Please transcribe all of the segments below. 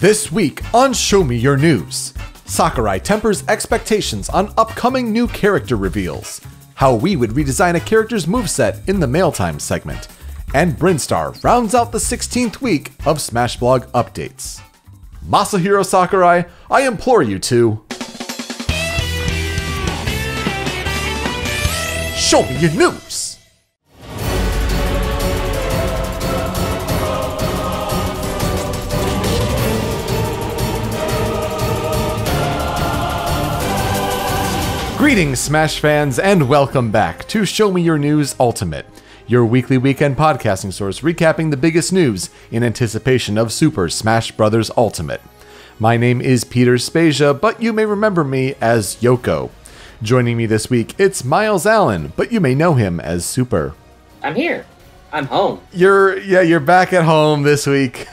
This week on Show Me Your News, Sakurai tempers expectations on upcoming new character reveals, how we would redesign a character's moveset in the MAILTIME segment, and Brinstar rounds out the 16th week of Smash Blog updates. Masahiro Sakurai, I implore you to... Show me your news! Greetings, Smash fans, and welcome back to Show Me Your News Ultimate, your weekly weekend podcasting source recapping the biggest news in anticipation of Super Smash Bros. Ultimate. My name is Peter Spezia, but you may remember me as Youko. Joining me this week, it's Miles Allen, but you may know him as Super. I'm here. I'm home. You're back at home this week.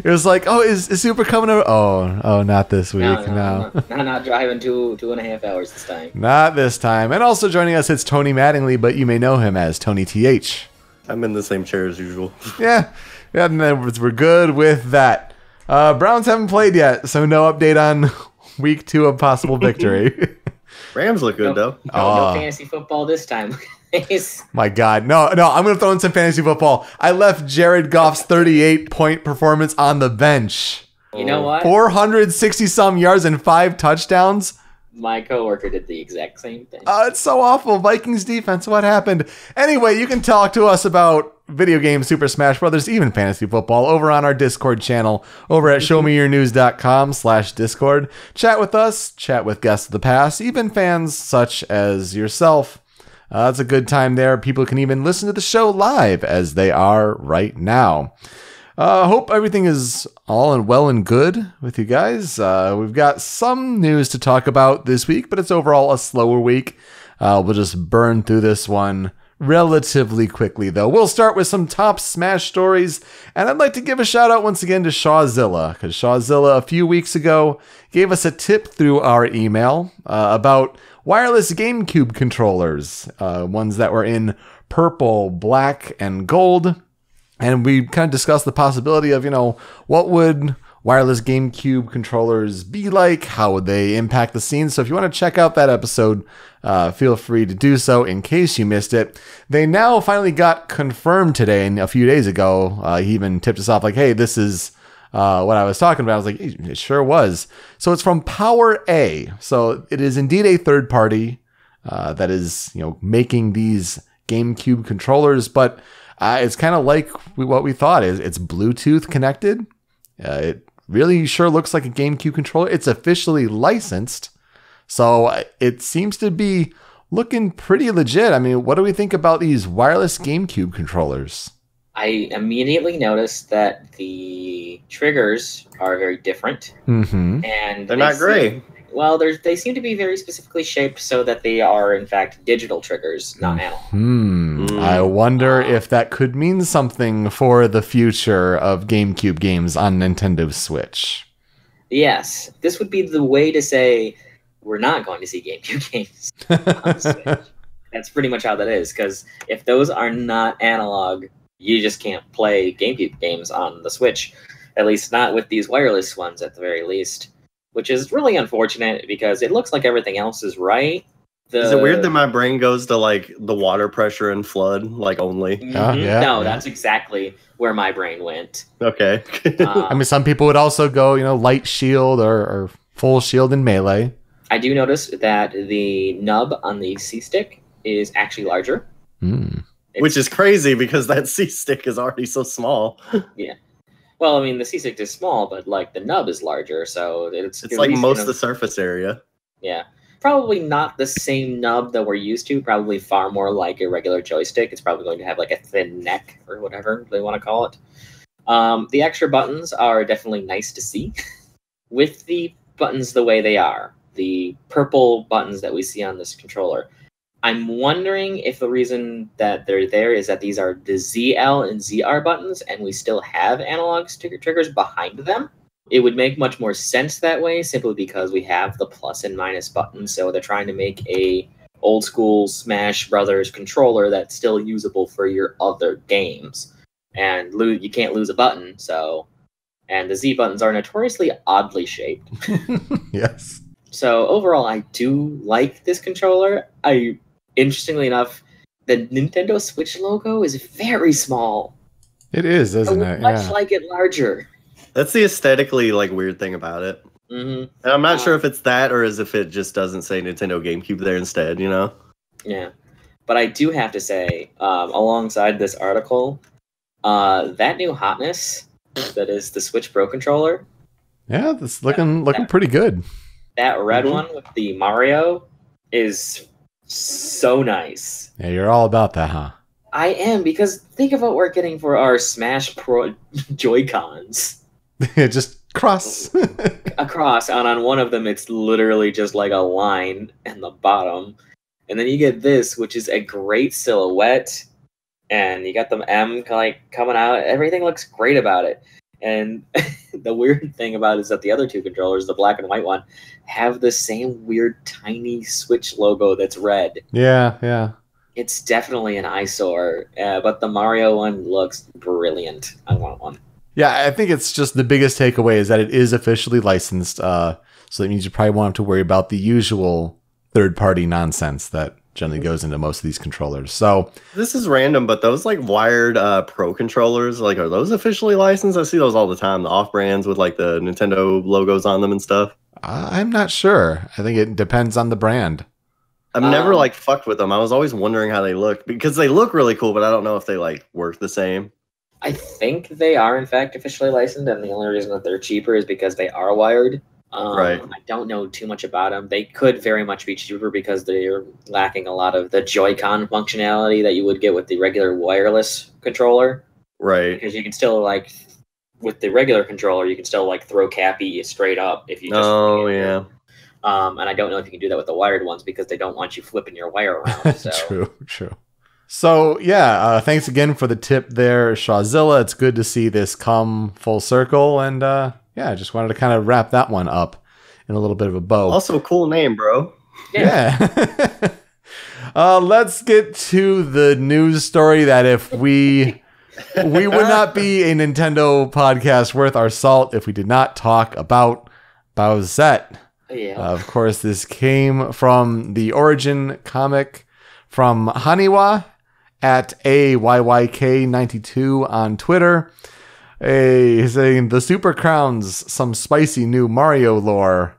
It was like, oh, is Super coming over? Oh, not this week. No. I'm not driving 2.5 hours this time. Not this time. And also joining us, it's Tony Mattingly, but you may know him as TonyTH. I'm in the same chair as usual. Yeah, and then we're good with that. Browns haven't played yet, so no update on week 2 of possible victory. Rams look good, though. No fantasy football this time. My God. No, I'm going to throw in some fantasy football. I left Jared Goff's 38-point performance on the bench. You know what? 460-some yards and 5 touchdowns. My coworker did the exact same thing. It's so awful. Vikings defense, what happened? Anyway, you can talk to us about video games, Super Smash Brothers, even fantasy football over on our Discord channel over at showmeyournews.com/Discord. Chat with us, chat with guests of the past, even fans such as yourself. It's a good time there. People can even listen to the show live as they are right now. Hope everything is all well and good with you guys. We've got some news to talk about this week, but it's overall a slower week. We'll just burn through this one relatively quickly, though. We'll start with some top Smash stories, and I'd like to give a shout out once again to Shawzilla, because Shawzilla a few weeks ago gave us a tip through our email about wireless Gamecube controllers, ones that were in purple, black, and gold. And we kind of discussed the possibility of, what would wireless Gamecube controllers be like? How would they impact the scene? So if you want to check out that episode, feel free to do so in case you missed it. They now finally got confirmed today, and a few days ago, he even tipped us off like, hey, this is what I was talking about. I was like, it sure was. So it's from Power A. So it is indeed a third party that is, making these GameCube controllers, but it's kind of like what we thought. It's Bluetooth connected. It really sure looks like a GameCube controller. It's officially licensed, so it seems to be looking pretty legit. I mean, what do we think about these wireless GameCube controllers? I immediately noticed that the triggers are very different. Mm-hmm. And they're not gray. Well, they seem to be very specifically shaped so that they are, in fact, digital triggers, not analog. I wonder if that could mean something for the future of GameCube games on Nintendo Switch. Yes. This would be the way to say we're not going to see GameCube games on the Switch. That's pretty much how that is, because if those are not analog, you just can't play GameCube games on the Switch, at least not with these wireless ones at the very least, which is really unfortunate because it looks like everything else is right. Is it weird that my brain goes to like the water pressure and flood only? No, that's exactly where my brain went. Okay. I mean, some people would also go, light shield or full shield in Melee. I do notice that the nub on the C-Stick is actually larger. Which is crazy because that C-Stick is already so small. Yeah. Well, I mean, the C-Stick is small, but the nub is larger, so it's like most of the surface area. Yeah. Probably not the same nub that we're used to. Probably far more like a regular joystick. It's probably going to have a thin neck or whatever they want to call it. The extra buttons are definitely nice to see. With the buttons the way they are, the purple buttons that we see on this controller, I'm wondering if the reason that they're there is that these are the ZL and ZR buttons, and we still have analog triggers behind them. It would make much more sense that way, simply because we have the plus and minus buttons, so they're trying to make a old school Smash Brothers controller that's still usable for your other games. And you can't lose a button, so and the Z buttons are notoriously oddly shaped. Yes. So overall, I do like this controller. Interestingly enough, the Nintendo Switch logo is very small. It is, isn't I would it? much like it larger. That's the aesthetically like weird thing about it. Mm-hmm. And I'm not sure if it's that or as if it just doesn't say Nintendo GameCube there instead, you know? Yeah. But I do have to say, alongside this article, that new hotness that is the Switch Pro controller. Yeah, that's looking pretty good. That red one with the Mario is so nice. Yeah, you're all about that, huh? I am, because think of what we're getting for our Smash Pro Joy-Cons. Just cross. Across, and on one of them it's literally just like a line in the bottom. And then you get this, which is a great silhouette, and you got the M like coming out. Everything looks great about it. And the weird thing about it is that the other two controllers, the black and white one, have the same weird tiny Switch logo that's red. Yeah. It's definitely an eyesore, but the Mario one looks brilliant. I want one. Yeah, I think it's just the biggest takeaway is that it is officially licensed, so that means you probably won't have to worry about the usual third-party nonsense that generally goes into most of these controllers. So this is random, but those like wired Pro controllers, like, are those officially licensed? I see those all the time, the off-brands with like the Nintendo logos on them and stuff. I'm not sure. I think it depends on the brand. I've never like fucked with them. I was always wondering how they look because they look really cool, but I don't know if they like work the same. I think they are in fact officially licensed, and the only reason that they're cheaper is because they are wired. Right. I don't know too much about them. They could very much be cheaper because they're lacking a lot of the Joy-Con functionality that you would get with the regular wireless controller. Right. Because you can still like, with the regular controller, you can still like throw Cappy straight up if you just. Oh yeah. And I don't know if you can do that with the wired ones because they don't want you flipping your wire around. So. True. So yeah, thanks again for the tip there, Shawzilla. It's good to see this come full circle, and yeah, I just wanted to kind of wrap that one up in a little bit of a bow. Also, cool name, bro. Yeah. Let's get to the news story that if we would not be a Nintendo podcast worth our salt if we did not talk about Bowsette. Yeah. Of course, this came from the Origin comic from Haniwa at AYYK92 on Twitter. He's saying the Super crowns some spicy new Mario lore.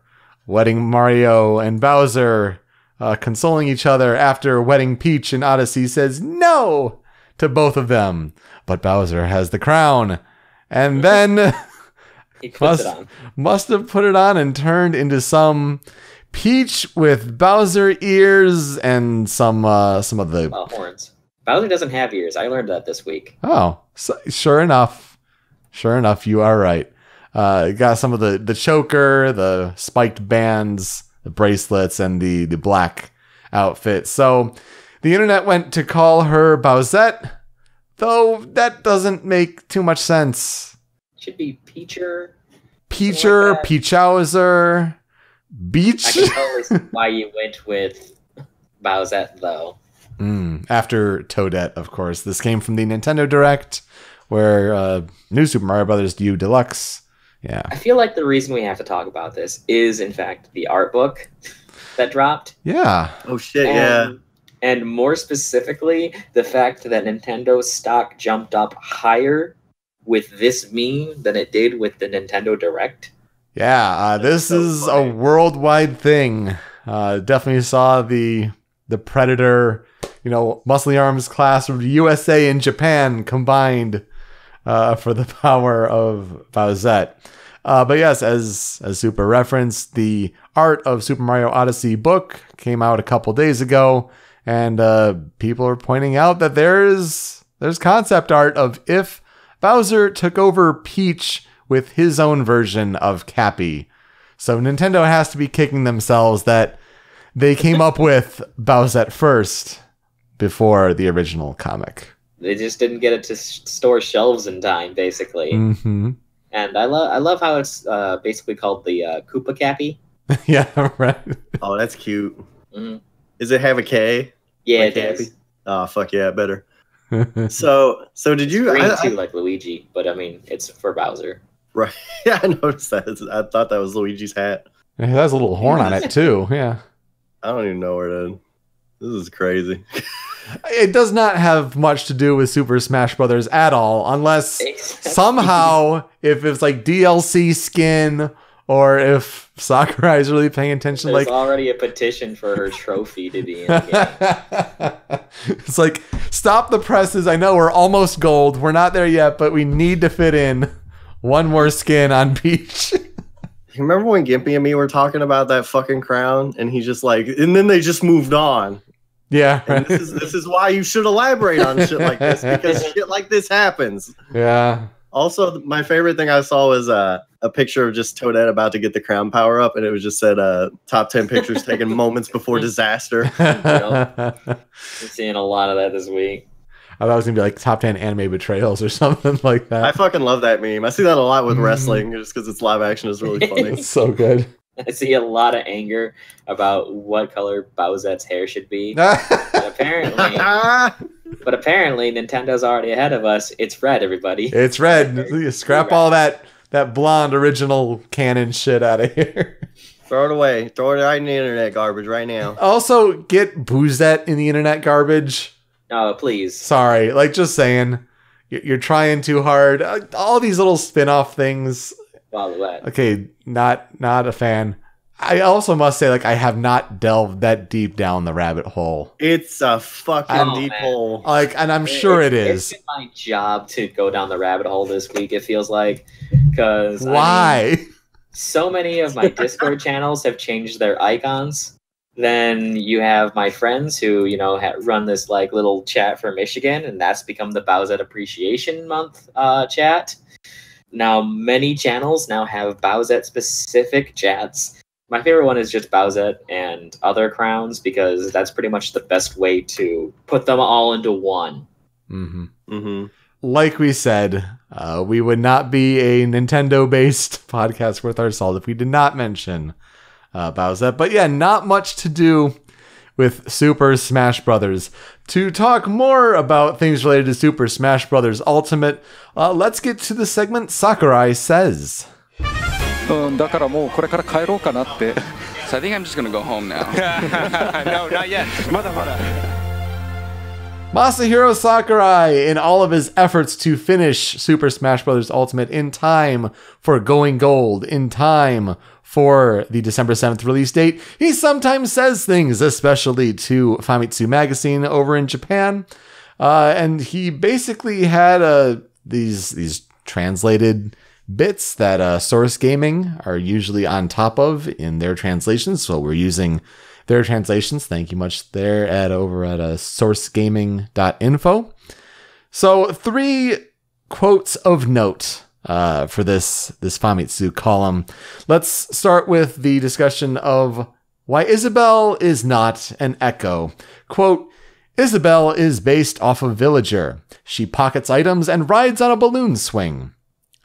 Wedding Mario and Bowser consoling each other after wedding Peach in Odyssey says no to both of them. But Bowser has the crown. And then he puts it on. Must have put it on and turned into some Peach with Bowser ears and some of the horns. Bowser doesn't have ears. I learned that this week. Oh, so, sure enough, you are right. Got some of the choker, the spiked bands, the bracelets, and the black outfit. So the internet went to call her Bowsette, though that doesn't make too much sense. Should be Peacher, like Peachhauser, Beach. I can totally see why you went with Bowsette, though. After Toadette, of course. This came from the Nintendo Direct, where New Super Mario Bros. U Deluxe. Yeah. I feel like the reason we have to talk about this is, in fact, the art book that dropped. Yeah. Oh, shit, yeah. And more specifically, the fact that Nintendo's stock jumped up higher with this meme than it did with the Nintendo Direct. Yeah, this is a worldwide thing. Definitely saw the Predator, Muscly Arms class of USA and Japan combined for the power of Bowsette. But yes, as Super referenced, the art of Super Mario Odyssey book came out a couple days ago, and people are pointing out that there's concept art of if Bowser took over Peach with his own version of Cappy. So Nintendo has to be kicking themselves that they came up with Bowsette first before the original comic. They just didn't get it to store shelves in time, basically. Mm-hmm. And I love how it's basically called the Koopa Cappy. Yeah, right. Oh, that's cute. Mm-hmm. Does it have a K? Yeah, like it does. Oh, fuck yeah, better. So did you? Green too, like Luigi, but I mean, it's for Bowser. Right. Yeah, I noticed that. I thought that was Luigi's hat. It has a little horn on it too. Yeah. I don't even know where to. This is crazy. It does not have much to do with Super Smash Brothers at all, unless somehow if it's like DLC skin or if Sakurai is really paying attention. There's like already a petition for her trophy to be in the game. It's like, stop the presses. I know we're almost gold. We're not there yet, but we need to fit in one more skin on Peach. You remember when Gimpy and me were talking about that fucking crown, and he just like, and then they just moved on. Yeah, right. This is why you should elaborate on shit like this, because shit like this happens. Yeah. Also, my favorite thing I saw was a picture of just Toadette about to get the crown power up, and it was just said top 10 pictures taken moments before disaster. I'm seeing a lot of that this week. I thought it was going to be like top 10 anime betrayals or something like that. I fucking love that meme. I see that a lot with wrestling, just because it's live action is really funny. It's so good. I see a lot of anger about what color Bowsette's hair should be. But apparently, Nintendo's already ahead of us. It's red, everybody. It's red. Scrap all that blonde original canon shit out of here. Throw it away. Throw it right in the internet garbage right now. Also, get Bowsette in the internet garbage. Oh, please. Sorry. Like, just saying. You're trying too hard. All these little spin-off things. Okay, not a fan. I also must say, like, I have not delved that deep down the rabbit hole. It's a fucking deep hole. Like, and I'm sure it is. It's my job to go down the rabbit hole this week, it feels like. Because why? So many of my Discord channels have changed their icons. Then you have my friends who, run this like little chat for Michigan, and that's become the Bowsette Appreciation Month chat. Now, many channels now have Bowsette-specific chats. My favorite one is just Bowsette and other crowns, because that's pretty much the best way to put them all into one. Mm-hmm. Mm-hmm. Like we said, we would not be a Nintendo-based podcast worth our salt if we did not mention Bowsette. But yeah, not much to do with Super Smash Brothers. To talk more about things related to Super Smash Brothers Ultimate, let's get to the segment Sakurai Says. So I think I'm just gonna go home now. No, not yet. Masahiro Sakurai, in all of his efforts to finish Super Smash Bros. Ultimate in time for going gold, in time for the December 7th release date, he sometimes says things, especially to Famitsu Magazine over in Japan. And he basically had these translated bits that Source Gaming are usually on top of in their translations. So we're using their translations. Thank you much there over at sourcegaming.info. So 3 quotes of note for this Famitsu column. Let's start with the discussion of why Isabelle is not an Echo. Quote, Isabelle is based off of Villager. She pockets items and rides on a balloon swing.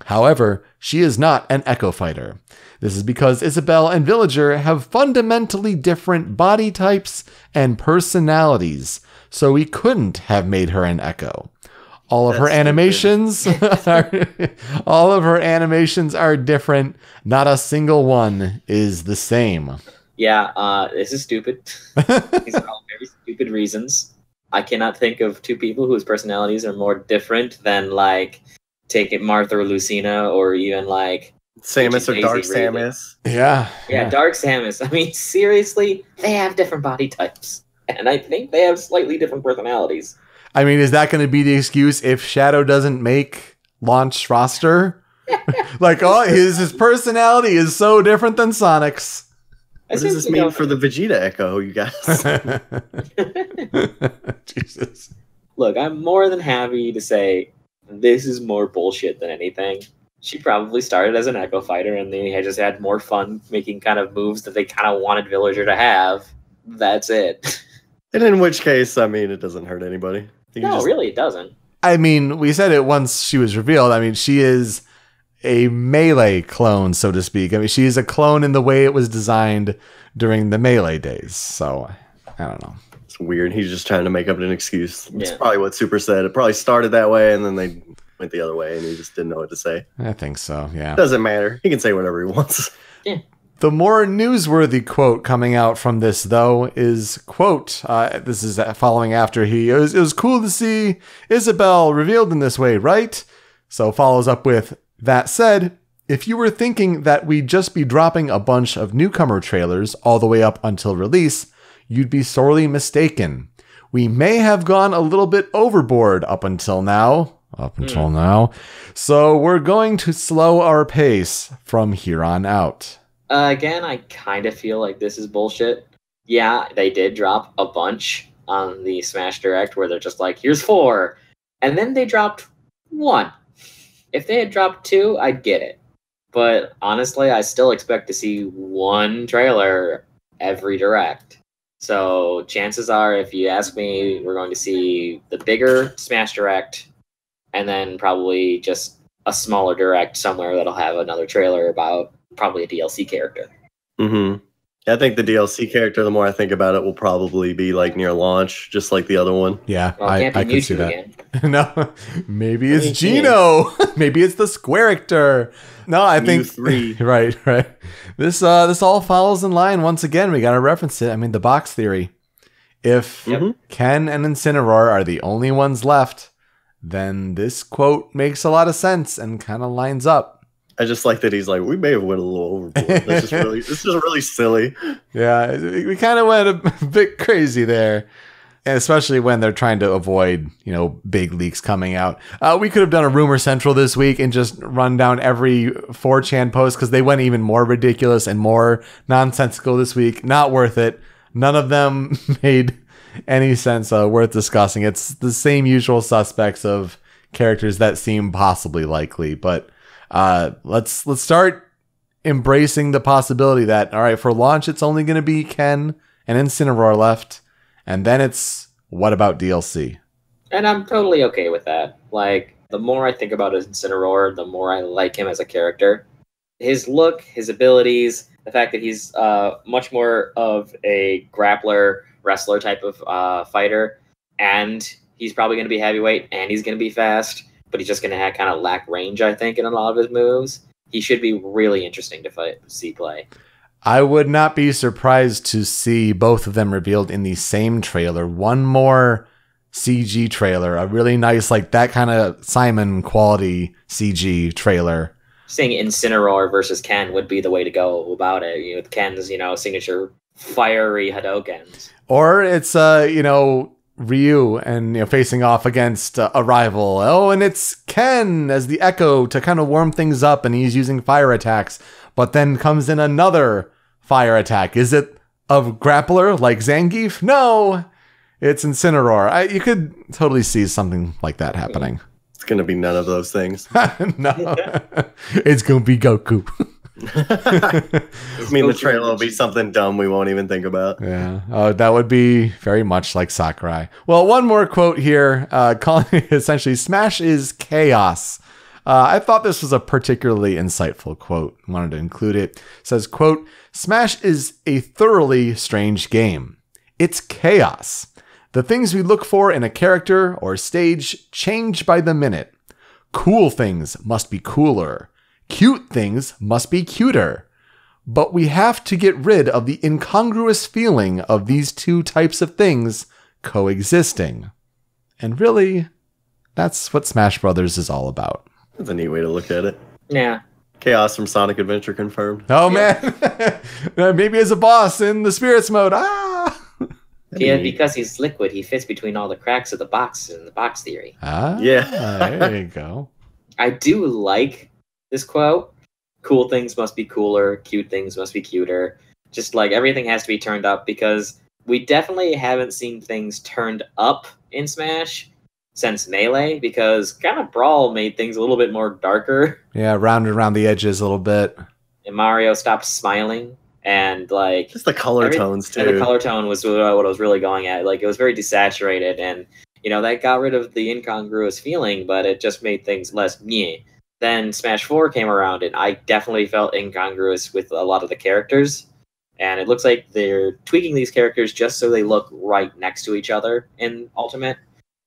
However, she is not an Echo fighter. This is because Isabelle and Villager have fundamentally different body types and personalities, so we couldn't have made her an Echo. All of her animations are different. Not a single one is the same. Yeah, this is stupid. These are all very stupid reasons. I cannot think of 2 people whose personalities are more different than, like, take it Martha or Lucina, or even like Samus or Dark Samus. Yeah, Dark Samus. I mean, seriously, they have different body types, and I think they have slightly different personalities. I mean, is that going to be the excuse if Shadow doesn't make launch roster? Like, his personality is so different than Sonic's. What does this mean for the Vegeta Echo, you guys? Jesus. Look, I'm more than happy to say this is more bullshit than anything. She probably started as an Echo fighter, and they just had more fun making kind of moves that they kind of wanted Villager to have. That's it. And in which case, I mean, it doesn't hurt anybody. Really, it doesn't. I mean, we said it once she was revealed. I mean, she is a Melee clone, so to speak. I mean, she is a clone in the way it was designed during the Melee days. So, I don't know. It's weird. He's just trying to make up an excuse. It's probably what Super said. It probably started that way, and then they went the other way and he just didn't know what to say. I think so, yeah. Doesn't matter. He can say whatever he wants. Yeah. The more newsworthy quote coming out from this, though, is, quote, this is following after it was cool to see Isabelle revealed in this way, right? So follows up with, that said, if you were thinking that we'd just be dropping a bunch of newcomer trailers all the way up until release, you'd be sorely mistaken. We may have gone a little bit overboard up until now. So we're going to slow our pace from here on out. Again, I kind of feel like this is bullshit. Yeah, they did drop a bunch on the Smash Direct where they're just like, here's 4. And then they dropped 1. If they had dropped 2, I'd get it. But honestly, I still expect to see 1 trailer every Direct. So chances are, if you ask me, we're going to see the bigger Smash Direct and then probably just a smaller Direct somewhere that'll have another trailer about probably a DLC character. Mm-hmm. I think the DLC character, the more I think about it, will probably be like near launch, just like the other one. Yeah, Well, I can't be could see Mewtwo that. again. No, maybe it's Gino. Maybe it's the Square-actor. No, I think 3. right. This all follows in line once again. We got to reference it. I mean, the box theory. If Ken and Incineroar are the only ones left, then this quote makes a lot of sense and kind of lines up. I just like that he's like, we may have went a little overboard. This is really silly. Yeah, we kind of went a bit crazy there. And especially when they're trying to avoid, big leaks coming out. We could have done a Rumor Central this week and just run down every 4chan post because they went even more ridiculous and more nonsensical this week. Not worth it. None of them made any sense worth discussing. It's the same usual suspects of characters that seem possibly likely. But let's start embracing the possibility that, all right, for launch, it's only going to be Ken and Incineroar left. And then it's, what about DLC? And I'm totally okay with that. Like, the more I think about Incineroar, the more I like him as a character. His look, his abilities, the fact that he's much more of a grappler, wrestler type of fighter, and he's probably going to be heavyweight, and he's going to be fast, but he's just going to kind of lack range, I think, in a lot of his moves. He should be really interesting to see play. I would not be surprised to see both of them revealed in the same trailer. One more CG trailer, a really nice, like that kind of SMYN quality CG trailer. Seeing Incineroar versus Ken would be the way to go about it. With Ken's, signature fiery Hadokens. Or it's, Ryu and facing off against a rival. Oh, and it's Ken as the Echo to kind of warm things up, and he's using fire attacks. But then comes in another fire attack. Is it a grappler like Zangief? No, it's Incineroar. You could totally see something like that happening. It's going to be none of those things. No, it's going to be Goku. I mean, the trailer will be something dumb we won't even think about. Yeah. Oh, that would be very much like Sakurai. Well, one more quote here, calling it essentially Smash is chaos. I thought this was a particularly insightful quote. Wanted to include it. It says, quote, Smash is a thoroughly strange game. It's chaos. The things we look for in a character or stage change by the minute. Cool things must be cooler. Cute things must be cuter. But we have to get rid of the incongruous feeling of these two types of things coexisting. And really, that's what Smash Brothers is all about. That's a neat way to look at it. Yeah. Chaos from Sonic Adventure confirmed. Oh, man. Maybe as a boss in the Spirits mode. Ah! Yeah, because he's liquid, he fits between all the cracks of the box in the box theory. Ah, yeah. There you go. I do like this quote. Cool things must be cooler. Cute things must be cuter. Just like everything has to be turned up, because we definitely haven't seen things turned up in Smash since Melee, because kind of Brawl made things a little bit more darker. Yeah, rounded around the edges a little bit. And Mario stopped smiling, and like just the color tones too. The color tone was what I was really going at. Like, it was very desaturated, and that got rid of the incongruous feeling, but it just made things less meh. Then Smash 4 came around, and I definitely felt incongruous with a lot of the characters. And it looks like they're tweaking these characters just so they look right next to each other in Ultimate,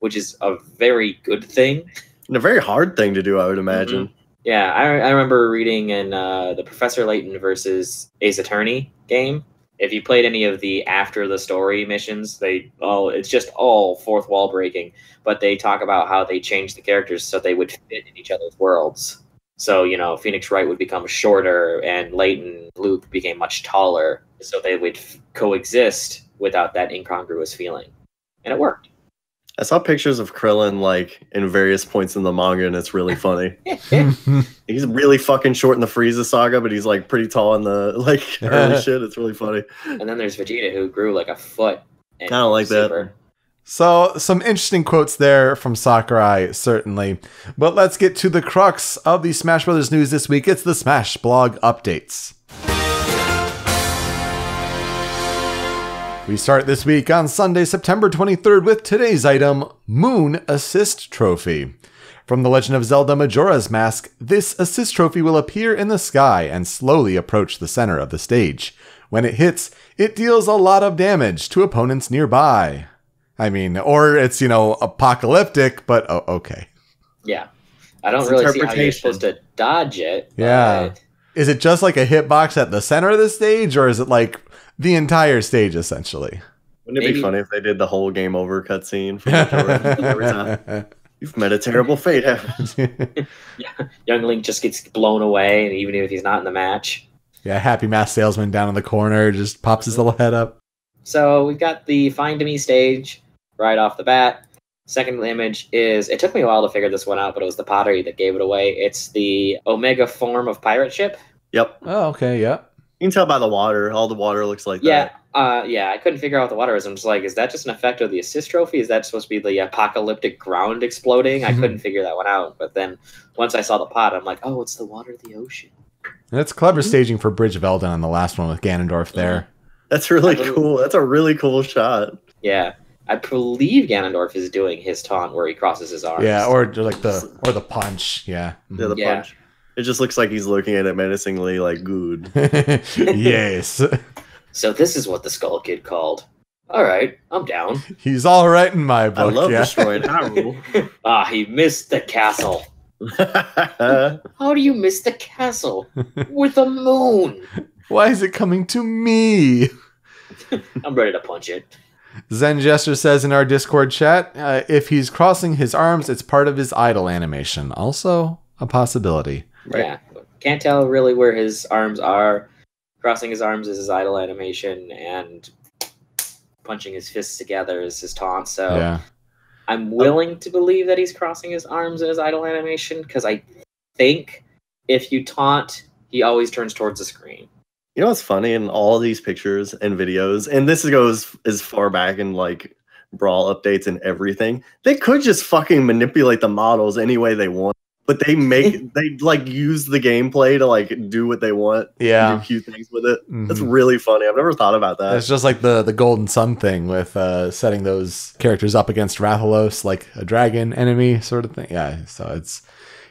which is a very good thing. And a very hard thing to do, I would imagine. Mm-hmm. Yeah, I remember reading in the Professor Layton versus Ace Attorney game. If you played any of the after the story missions, it's just all fourth wall breaking. But they talk about how they changed the characters so they would fit in each other's worlds. So, Phoenix Wright would become shorter and Layton Luke became much taller. So they would coexist without that incongruous feeling. And it worked. I saw pictures of Krillin like in various points in the manga, and it's really funny. He's really fucking short in the Frieza saga, but he's like pretty tall in the early shit. It's really funny. And then there's Vegeta, who grew like a foot. I don't like that. So, some interesting quotes there from Sakurai, certainly. But let's get to the crux of the Smash Brothers news this week. It's the Smash blog updates. We start this week on Sunday, September 23rd with today's item, Moon Assist Trophy. From The Legend of Zelda Majora's Mask, this assist trophy will appear in the sky and slowly approach the center of the stage. When it hits, it deals a lot of damage to opponents nearby. I mean, or it's, apocalyptic, but okay. Yeah. I don't really see how you're supposed to dodge it. Yeah. Is it just like a hitbox at the center of the stage, or is it like the entire stage, essentially? Wouldn't it be funny if they did the whole game over cutscene from every time? You've met a terrible fate, haven't you? Yeah. Young Link just gets blown away, and even if he's not in the match. Yeah, Happy Mask Salesman down in the corner just pops his little head up. So we've got the Find Me stage right off the bat. Second image is, it took me a while to figure this one out, but it was the pottery that gave it away. It's the Omega form of pirate ship. Yep. Oh, okay, yep. You can tell by the water. All the water looks like that. Yeah, I couldn't figure out what the water is. I'm just like, is that just an effect of the assist trophy? Is that supposed to be the apocalyptic ground exploding? I couldn't figure that one out. But then once I saw the pot, I'm like, oh, it's the water of the ocean. That's clever staging for Bridge of Eldin on the last one with Ganondorf there. That's really cool. That's a really cool shot. Yeah. I believe Ganondorf is doing his taunt where he crosses his arms. Yeah, or like the punch. Yeah. Yeah, the punch. It just looks like he's looking at it menacingly, like, good. Yes. So this is what the Skull Kid called. All right, I'm down. He's all right in my book. I love destroying Hyrule. He missed the castle. How do you miss the castle? With a moon. Why is it coming to me? I'm ready to punch it. Zen Jester says in our Discord chat, if he's crossing his arms, it's part of his idle animation. Also a possibility. Right. Yeah, can't tell really where his arms are. Crossing his arms is his idle animation, and punching his fists together is his taunt. So yeah. I'm willing to believe that he's crossing his arms in his idle animation, because I think if you taunt, he always turns towards the screen. You know what's funny in all these pictures and videos, and this goes as far back in like Brawl updates and everything, they could just fucking manipulate the models any way they want. But they use the gameplay to like do what they want. Yeah. Do cute things with it. Mm-hmm. That's really funny. I've never thought about that. It's just like the Golden Sun thing with setting those characters up against Rathalos, like a dragon enemy sort of thing. Yeah. So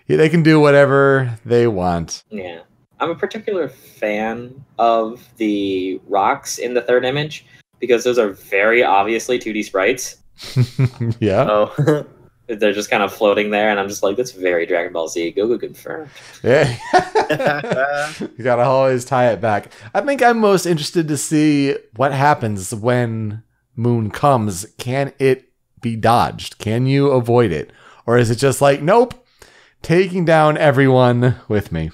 they can do whatever they want. Yeah. I'm a particular fan of the rocks in the third image because those are very obviously 2D sprites. Yeah. Oh. They're just kind of floating there, and I'm just like, that's very Dragon Ball Z. Google confirmed. Yeah. You gotta always tie it back. I think I'm most interested to see what happens when Moon comes. Can it be dodged? Can you avoid it? Or is it just like, nope, taking down everyone with me?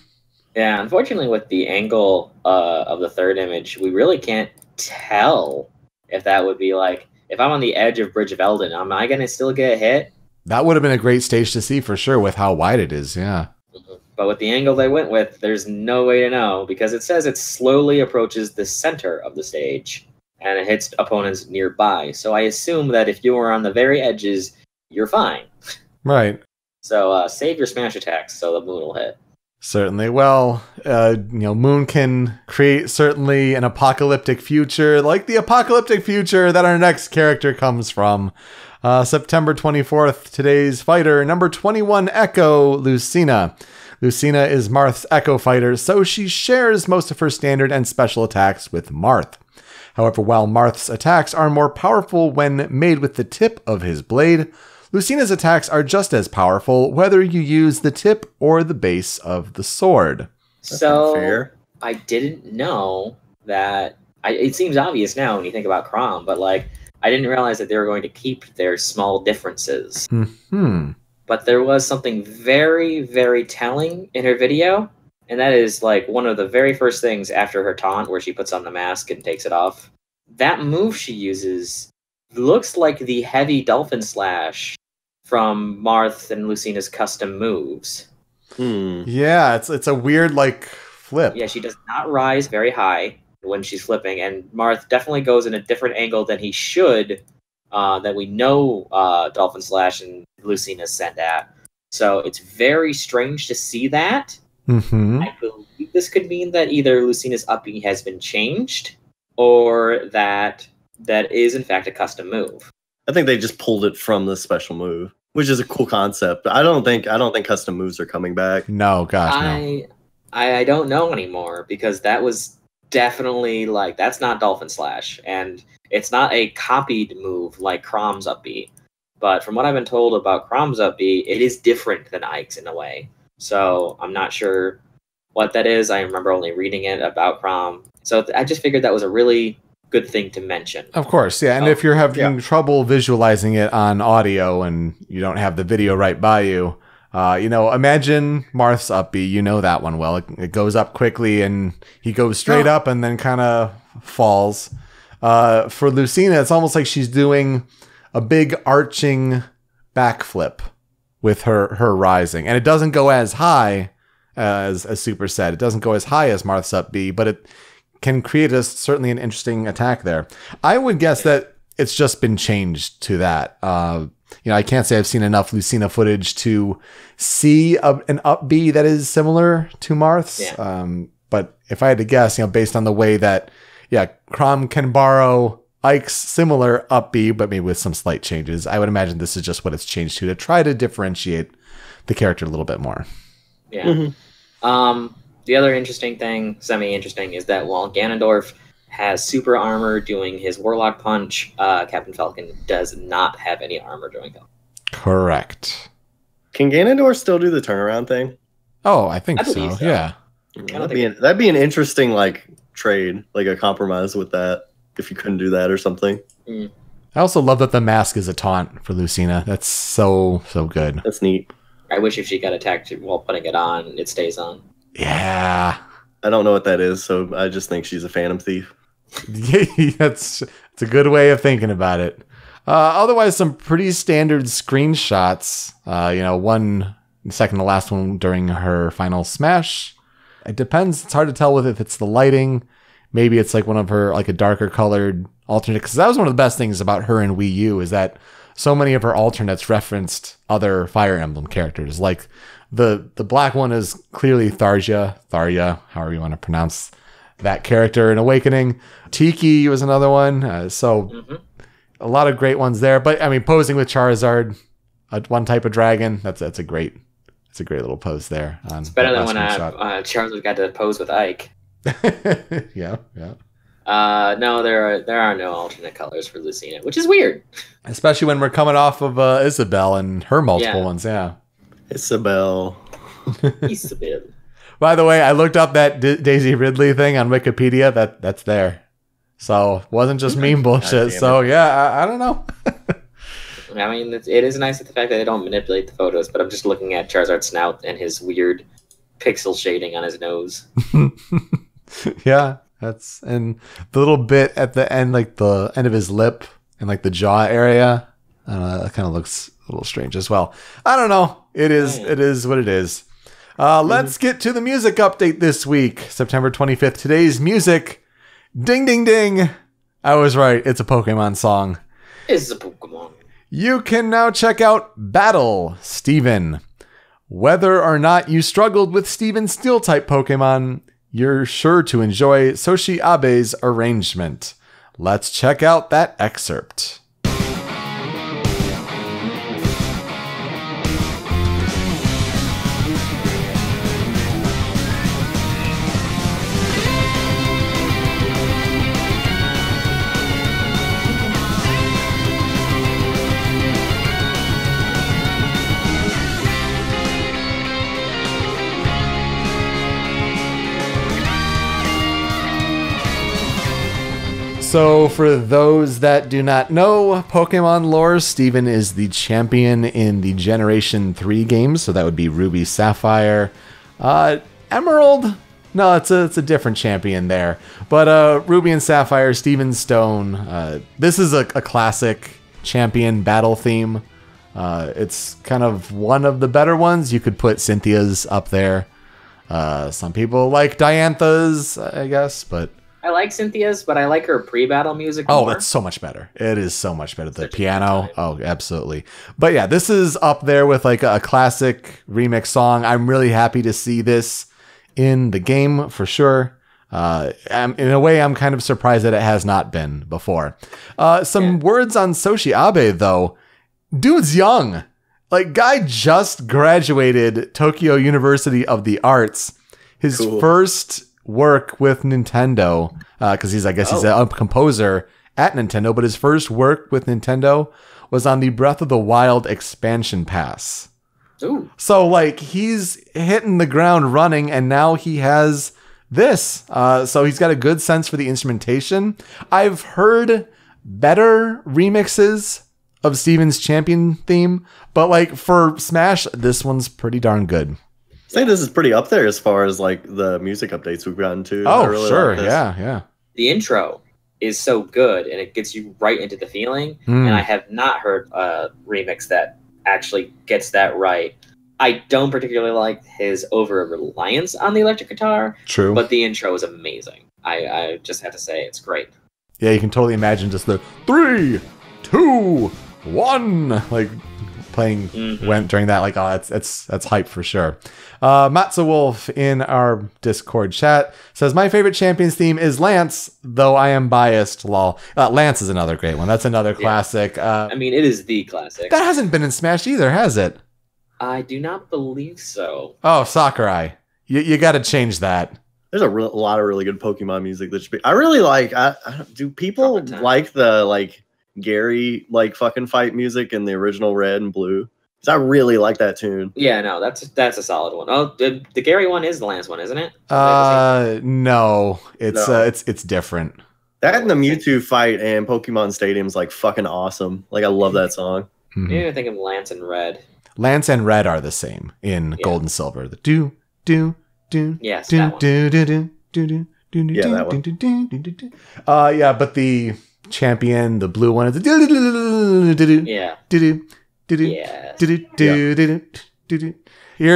Yeah, unfortunately, with the angle of the third image, we really can't tell if that would be like, if I'm on the edge of Bridge of Eldin, am I going to still get hit? That would have been a great stage to see for sure with how wide it is, yeah. But with the angle they went with, there's no way to know because it says it slowly approaches the center of the stage and it hits opponents nearby. So I assume that if you are on the very edges, you're fine. Right. So save your smash attacks so the moon will hit. Certainly. Well, Moon can create certainly an apocalyptic future, like the apocalyptic future that our next character comes from. September 24th, today's fighter, number 21 Echo, Lucina. Lucina is Marth's Echo fighter, so she shares most of her standard and special attacks with Marth. However, while Marth's attacks are more powerful when made with the tip of his blade, Lucina's attacks are just as powerful, whether you use the tip or the base of the sword. That's not So fair. I didn't know that. It seems obvious now when you think about Crom, but like I didn't realize that they were going to keep their small differences. But there was something very, very telling in her video, and that is like one of the very first things after her taunt, where she puts on the mask and takes it off. That move she uses looks like the heavy dolphin slash from Marth and Lucina's custom moves. Yeah, it's a weird like flip. Yeah, she does not rise very high when she's flipping, and Marth definitely goes in a different angle than he should, that we know Dolphin Slash and Lucina sent at. So it's very strange to see that. I believe this could mean that either Lucina's up B has been changed, or that is in fact a custom move. I think they just pulled it from the special move, which is a cool concept. I don't think custom moves are coming back. No, gosh, no. I don't know anymore, because that was definitely like, that's not Dolphin Slash, and it's not a copied move like Crom's up B. But from what I've been told about Crom's up B, it is different than Ike's in a way. So I'm not sure what that is. I remember only reading it about Crom. So I just figured that was a really good thing to mention. Of course, yeah. And if you're having trouble visualizing it on audio and you don't have the video right by you, imagine Marth's up B. You know that one well. It goes up quickly and he goes straight up and then kind of falls. For Lucina, it's almost like she's doing a big arching backflip with her rising. And it doesn't go as high as Super said. It doesn't go as high as Marth's up B, but it can create certainly an interesting attack there. I would guess that it's just been changed to that. I can't say I've seen enough Lucina footage to see an up B that is similar to Marth's. Yeah. But if I had to guess, based on the way that, Crom can borrow Ike's similar up B, but maybe with some slight changes, I would imagine this is just what it's changed to try to differentiate the character a little bit more. Yeah. The other interesting thing, semi-interesting, is that while Ganondorf has super armor doing his Warlock Punch, Captain Falcon does not have any armor doing that. Correct. Can Ganondorf still do the turnaround thing? Oh, I think so. So. Yeah. That'd be an interesting trade, like a compromise with that, if you couldn't do that or something. I also love that the mask is a taunt for Lucina. That's so good. That's neat. I wish if she got attacked while putting it on, it stays on. Yeah. I don't know what that is, so I just think she's a Phantom Thief. It's a good way of thinking about it. Otherwise, some pretty standard screenshots. One second to last one during her final smash. It depends. It's hard to tell if it's the lighting. Maybe it's like one of her, like a darker colored alternate. Because that was one of the best things about her in Wii U, is that so many of her alternates referenced other Fire Emblem characters. Like the black one is clearly Tharja, however you want to pronounce that character in Awakening. Tiki was another one. A lot of great ones there. But I mean, posing with Charizard, one type of dragon, that's a great little pose there. It's better than when Charizard got to pose with Ike. Yeah. No, there are no alternate colors for Lucina, which is weird. Especially when we're coming off of Isabelle and her multiple ones, yeah. Isabelle. Isabelle. By the way, I looked up that Daisy Ridley thing on Wikipedia. That's there. So it wasn't just meme bullshit. So yeah, I don't know. I mean, it is nice at the fact that they don't manipulate the photos, but I'm just looking at Charizard's snout and his weird pixel shading on his nose. Yeah, and the little bit at the end, like the end of his lip and like the jaw area, that kind of looks a little strange as well. I don't know. It is what it is. Let's get to the music update this week, September 25th. Today's music, ding, ding, ding. I was right. It's a Pokemon song. It's a Pokemon. You can now check out Battle Steven. Whether or not you struggled with Steven's Steel-type Pokemon, you're sure to enjoy Soshi Abe's arrangement. Let's check out that excerpt. So for those that do not know Pokemon lore, Steven is the champion in the Generation 3 games. So that would be Ruby, Sapphire, Emerald. No, it's a different champion there. But Ruby and Sapphire, Steven Stone. This is a classic champion battle theme. It's kind of one of the better ones. You could put Cynthia's up there. Some people like Diantha's, I guess, but... I like Cynthia's, but I like her pre-battle music more. Oh, it's so much better. It is so much better. The piano. Oh, absolutely. But yeah, this is up there with like a classic remix song. I'm really happy to see this in the game for sure. In a way, I'm kind of surprised that it has not been before. Some words on Soshiabe, though. Dude's young. Like, guy just graduated Tokyo University of the Arts. His first work with Nintendo, because he's a composer at Nintendo, but his first work with Nintendo was on the Breath of the Wild expansion pass. Ooh. So, like, he's hitting the ground running, and now he has this. So he's got a good sense for the instrumentation. I've heard better remixes of Steven's champion theme, but like for Smash, this one's pretty darn good. I think this is pretty up there as far as like the music updates we've gotten to. Oh, really sure. like Yeah. The intro is so good and it gets you right into the feeling. And I have not heard a remix that actually gets that right. I don't particularly like his over-reliance on the electric guitar. True. But the intro is amazing. I just have to say it's great. Yeah, you can totally imagine just the 3, 2, 1 like playing went during that. Like, oh, that's hype for sure. Matza Wolf in our Discord chat says, my favorite Champions theme is Lance, though I am biased. Lol. Lance is another great one. That's another classic. I mean, it is the classic. That hasn't been in Smash either, has it? I do not believe so. Oh, Sakurai. You got to change that. There's a lot of really good Pokemon music that should be. I really like. Do people like the like Gary like fucking fight music in the original Red and Blue? Because I really like that tune. Yeah, no, that's a solid one. Oh, the Gary one is the Lance one, isn't it? No, it's different. That and the Mewtwo fight and Pokemon Stadium's like fucking awesome. Like I love that song. Maybe I think of Lance and Red. Lance and Red are the same in Gold and Silver. The do. Yes, do that one. Yeah, that one. Yeah, but the champion, the blue one, is Here,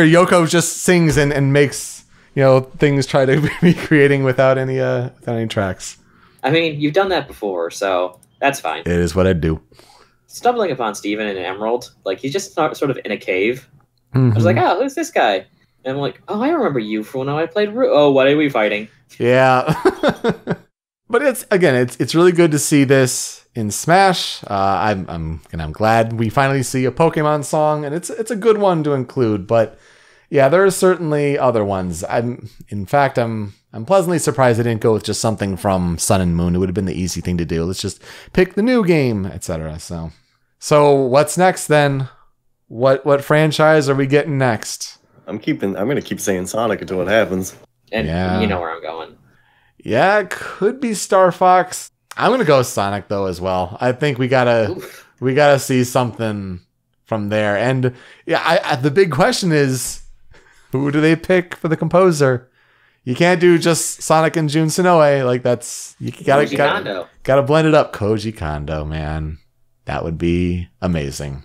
Youko just sings and makes things try to be creating without any tracks. I mean, you've done that before, so that's fine. It is what I do. Stumbling upon Steven in Emerald, like he's just sort of in a cave. I was like, oh, who's this guy? And I'm like, oh, I remember you from when I played Oh, what are we fighting? Yeah. But it's really good to see this in Smash. I'm glad we finally see a Pokemon song, and it's a good one to include. But yeah, there are certainly other ones. I'm pleasantly surprised they didn't go with just something from Sun and Moon. It would have been the easy thing to do. Let's just pick the new game, etc. So what's next then? What franchise are we getting next? I'm gonna keep saying Sonic until it happens. And you know where I'm going. Yeah, it could be Star Fox. I'm gonna go Sonic though as well. I think we gotta see something from there. And yeah, the big question is, who do they pick for the composer? You can't do just Sonic and Jun Sonoe. Like you gotta blend it up. Koji Kondo, man, that would be amazing.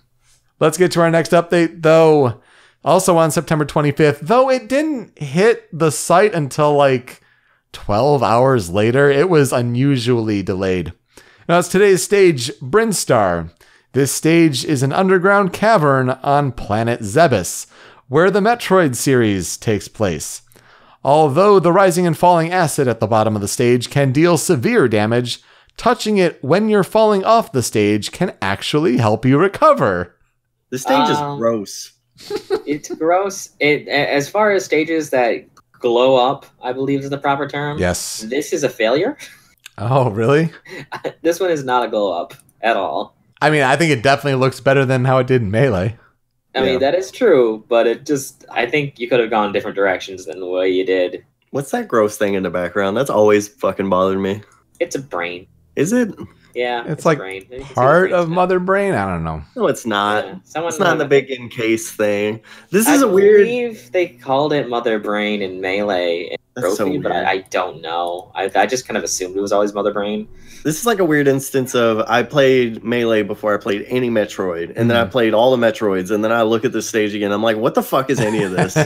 Let's get to our next update though. Also on September 25th, though it didn't hit the site until like 12 hours later. It was unusually delayed. Now it's today's stage, Brinstar. This stage is an underground cavern on planet Zebes, where the Metroid series takes place. Although the rising and falling acid at the bottom of the stage can deal severe damage, touching it when you're falling off the stage can actually help you recover. The stage is gross. It's gross. As far as stages that glow up, I believe is the proper term. Yes. This is a failure. Oh, really? This one is not a glow up at all. I mean, I think it definitely looks better than how it did in Melee. I mean, that is true, but I think you could have gone different directions than the way you did. What's that gross thing in the background? That's always fucking bothered me. It's a brain. Is it? Yeah, It's like brain. part of Mother Brain. I don't know. No, it's not. Yeah, It's not the big encase thing. This is a weird. I believe they called it Mother Brain in Melee and That's so Trophy, but weird. I don't know. I just kind of assumed it was always Mother Brain. This is like a weird instance of I played Melee before I played any Metroid, and then I played all the Metroids, and then I look at this stage again. I'm like, what the fuck is any of this?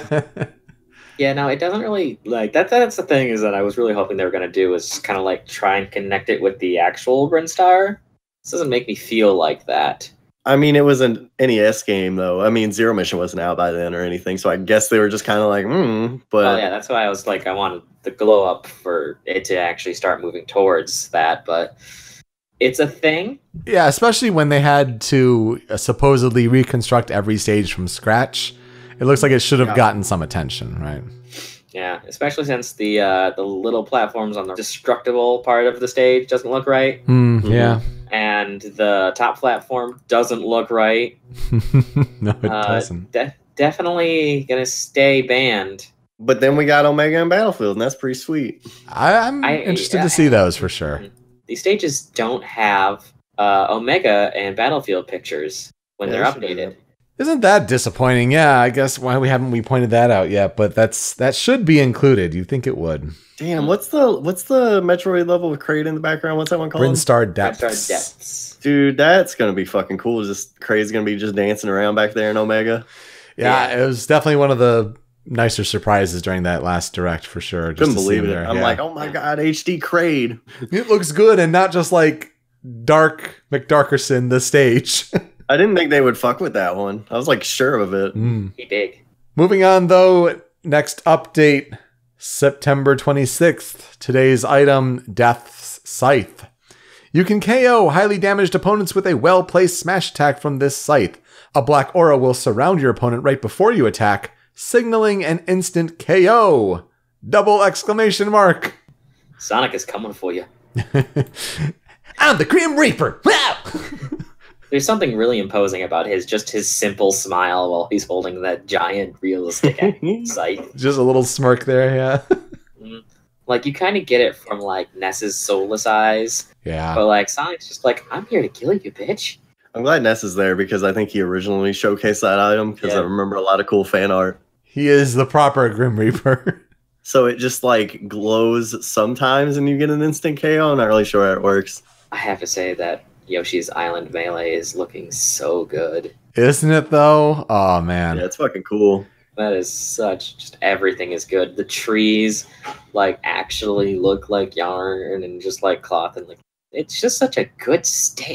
Yeah, no, it doesn't really like that. That's the thing is that I was really hoping they were going to do is kind of like try and connect it with the actual Brinstar. This doesn't make me feel like that. I mean, it was an NES game, though. I mean, Zero Mission wasn't out by then or anything, so I guess they were just kind of like, But Well, yeah, that's why I was like, I wanted the glow up for it to actually start moving towards that, but it's a thing. Yeah, especially when they had to supposedly reconstruct every stage from scratch. It looks like it should have gotten some attention, right? Yeah, especially since the little platforms on the destructible part of the stage doesn't look right. Yeah. And the top platform doesn't look right. No, it doesn't. Definitely gonna stay banned. But then we got Omega and Battlefield, and that's pretty sweet. I'm interested to see those for sure. These stages don't have Omega and Battlefield pictures when they're updated. Isn't that disappointing? Yeah, I guess why haven't we pointed that out yet? But that should be included. You think it would? Damn, what's the Metroid level with Kraid in the background? What's that one called? Brinstar Depths. Brinstar Depths. Dude, that's gonna be fucking cool. Just Kraid's gonna be just dancing around back there in Omega. Yeah, it was definitely one of the nicer surprises during that last direct for sure. Couldn't believe it. I'm like, oh my god, HD Kraid. It looks good and not just like Dark McDarkerson the stage. I didn't think they would fuck with that one. I was like sure of it. He big. Moving on though, next update, September 26th. Today's item, Death's Scythe. You can KO highly damaged opponents with a well-placed smash attack from this Scythe. A black aura will surround your opponent right before you attack, signaling an instant KO. Double exclamation mark. Sonic is coming for you. I'm the Grim Reaper. Wow! There's something really imposing about his simple smile while he's holding that giant realistic scythe. Just a little smirk there, yeah. Like, you kind of get it from, like, Ness's soulless eyes. Yeah. But, like, Sonic's just like, I'm here to kill you, bitch. I'm glad Ness is there because I think he originally showcased that item because I remember a lot of cool fan art. He is the proper Grim Reaper. So it just, like, glows sometimes and you get an instant KO. I'm not really sure how it works. I have to say that Yoshi's Island Melee is looking so good. Isn't it, though? Oh, man. Yeah, it's fucking cool. That is just everything is good. The trees, like, actually look like yarn and just, like, cloth. And, like, it's just such a good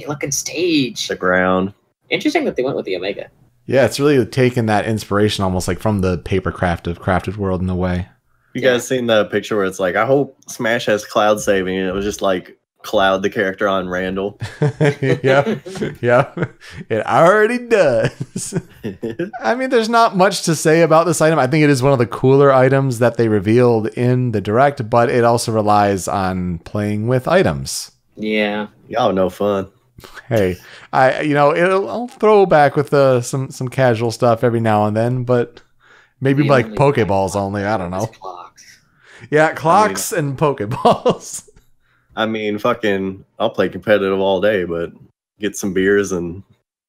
looking stage. The ground. Interesting that they went with the Omega. Yeah, it's really taken that inspiration almost like from the papercraft of Crafted World in a way. You guys seen the picture where it's like, I hope Smash has cloud saving, and it was just like Cloud, the character on Randall. Yeah. It already does. I mean, there's not much to say about this item. I think it is one of the cooler items that they revealed in the Direct, but it also relies on playing with items. Yeah. Y'all no fun. Hey, I'll throw back with some casual stuff every now and then, but maybe like Pokeballs only. I don't know. Clocks. Yeah, clocks and Pokeballs. I mean, I'll play competitive all day, but get some beers and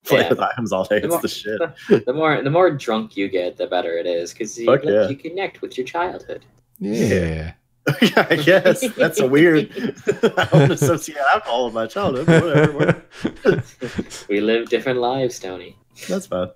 play with items all day. It's the shit. The more drunk you get, the better it is, because you connect with your childhood. Yeah. Yeah, I guess. That's a weird... I don't associate alcohol with my childhood, but whatever. We live different lives, Tony. That's fine.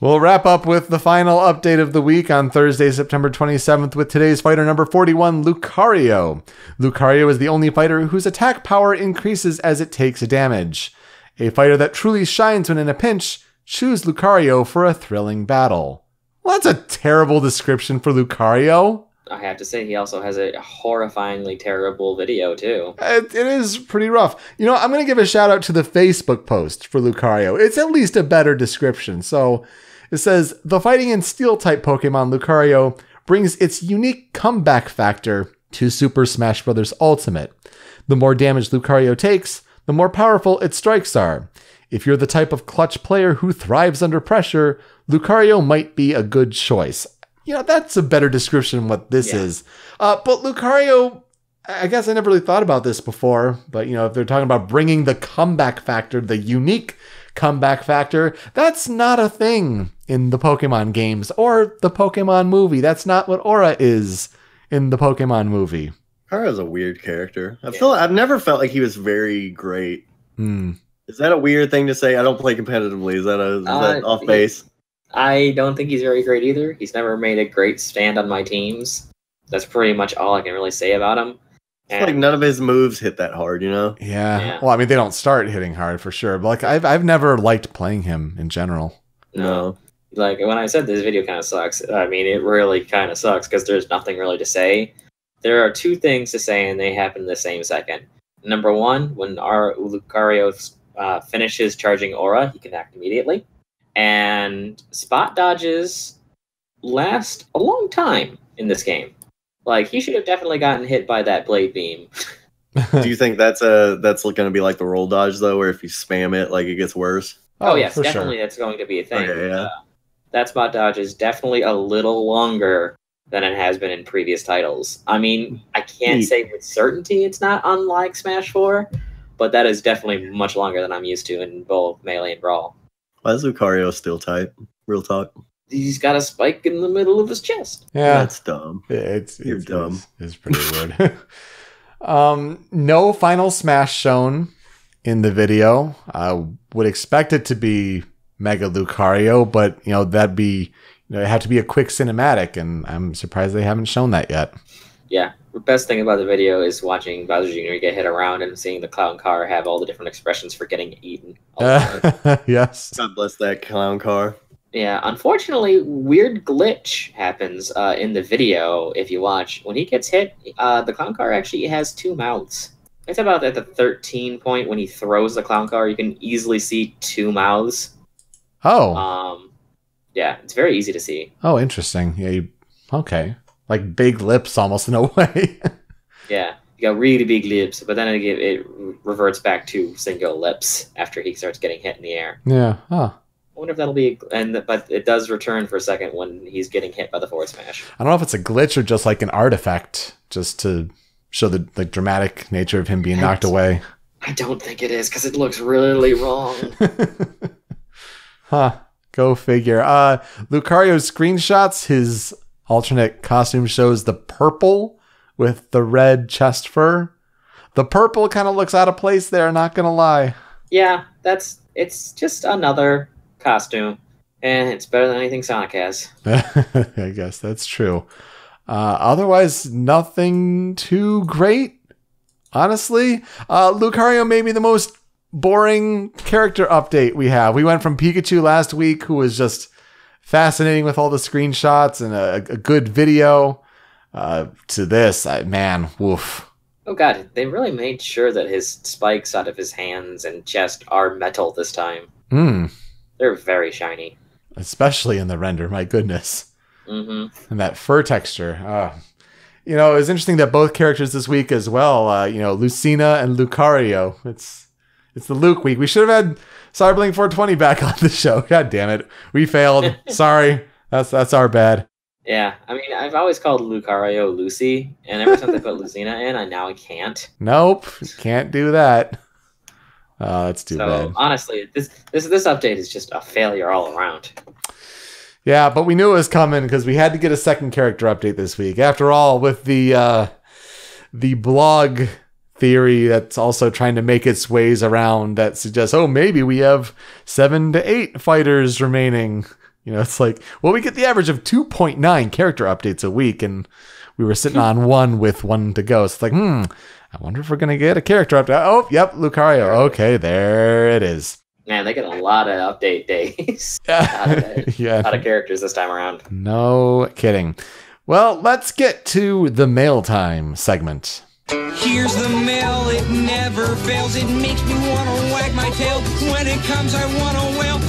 We'll wrap up with the final update of the week on Thursday, September 27th with today's fighter number 41, Lucario. Lucario is the only fighter whose attack power increases as it takes damage. A fighter that truly shines when in a pinch, choose Lucario for a thrilling battle. Well, that's a terrible description for Lucario. I have to say, he also has a horrifyingly terrible video, too. It is pretty rough. I'm going to give a shout out to the Facebook post for Lucario. It's at least a better description. So it says, the fighting and steel type Pokemon Lucario brings its unique comeback factor to Super Smash Bros. Ultimate. The more damage Lucario takes, the more powerful its strikes are. If you're the type of clutch player who thrives under pressure, Lucario might be a good choice. That's a better description of what this is. But Lucario, I guess I never really thought about this before, but, if they're talking about bringing the comeback factor, the unique comeback factor, that's not a thing in the Pokemon games or the Pokemon movie. That's not what Aura is in the Pokemon movie. Lucario's a weird character. I've never felt like he was very great. Is that a weird thing to say? I don't play competitively. Is that off base? I don't think he's very great either. He's never made a great stand on my teams. That's pretty much all I can really say about him. It's like none of his moves hit that hard, Yeah. Well, I mean, they don't start hitting hard for sure. But I've never liked playing him in general. No. Like when I said this video kind of sucks, I mean, it really kind of sucks because there's nothing really to say. There are two things to say, and they happen in the same second. Number one, when our Lucario finishes charging Aura, he can act immediately. And spot dodges last a long time in this game. Like, he should have definitely gotten hit by that blade beam. Do you think that's going to be like the roll dodge, though, where if you spam it, like, it gets worse? Oh yes, definitely that's going to be a thing. Okay, yeah. That spot dodge is definitely a little longer than it has been in previous titles. I mean, I can't say with certainty it's not unlike Smash 4, but that is definitely much longer than I'm used to in both Melee and Brawl. Why is Lucario still type? Real talk. He's got a spike in the middle of his chest. Yeah. That's dumb. You're dumb. It's pretty weird. No final Smash shown in the video. I would expect it to be Mega Lucario, but that'd be it had to be a quick cinematic, and I'm surprised they haven't shown that yet. Yeah, the best thing about the video is watching Bowser Jr. get hit around and seeing the clown car have all the different expressions for getting eaten. Yes. God bless that clown car. Yeah, unfortunately, weird glitch happens in the video if you watch. When he gets hit, the clown car actually has two mouths. It's about at the 13 point when he throws the clown car, you can easily see two mouths. Oh. Yeah, it's very easy to see. Oh, interesting. Yeah, okay. Like big lips almost in a way. Yeah, you got really big lips, but then it reverts back to single lips after he starts getting hit in the air. Yeah, huh. I wonder if that'll be, but it does return for a second when he's getting hit by the forward smash. I don't know if it's a glitch or just like an artifact, just to show the dramatic nature of him being knocked away. I don't think it is, because it looks really wrong. Huh. Go figure. Lucario's screenshots, his alternate costume shows the purple with the red chest fur. The purple kind of looks out of place there, not gonna lie. Yeah, it's just another costume, and it's better than anything Sonic has. I guess that's true. Otherwise, nothing too great, honestly. Lucario may be the most boring character update we have. We went from Pikachu last week, who was just fascinating with all the screenshots and a good video, to this. Man, woof. Oh god, they really made sure that his spikes out of his hands and chest are metal this time. They're very shiny. Especially in the render, my goodness. Mm-hmm. And that fur texture. It was interesting that both characters this week as well, Lucina and Lucario. It's the Luke week. We should have had Cyberblink 420 back on the show. God damn it. We failed. Sorry. That's our bad. Yeah, I mean, I've always called Lucario Lucy, and ever since I put Lucina in, I can't. Nope, can't do that. Oh, that's too bad. Honestly, this update is just a failure all around. Yeah, but we knew it was coming because we had to get a second character update this week. After all, with the blog theory that's also trying to make its ways around that suggests, maybe we have 7 to 8 fighters remaining. It's like, well, we get the average of 2.9 character updates a week, and we were sitting on one with one to go. So it's like, I wonder if we're going to get a character update. Oh, yep, Lucario. Okay, there it is. Man, they get a lot of update days out of characters this time around. No kidding. Well, let's get to the mail time segment. Here's the mail, it never fails. It makes me want to wag my tail. When it comes, I want to wail.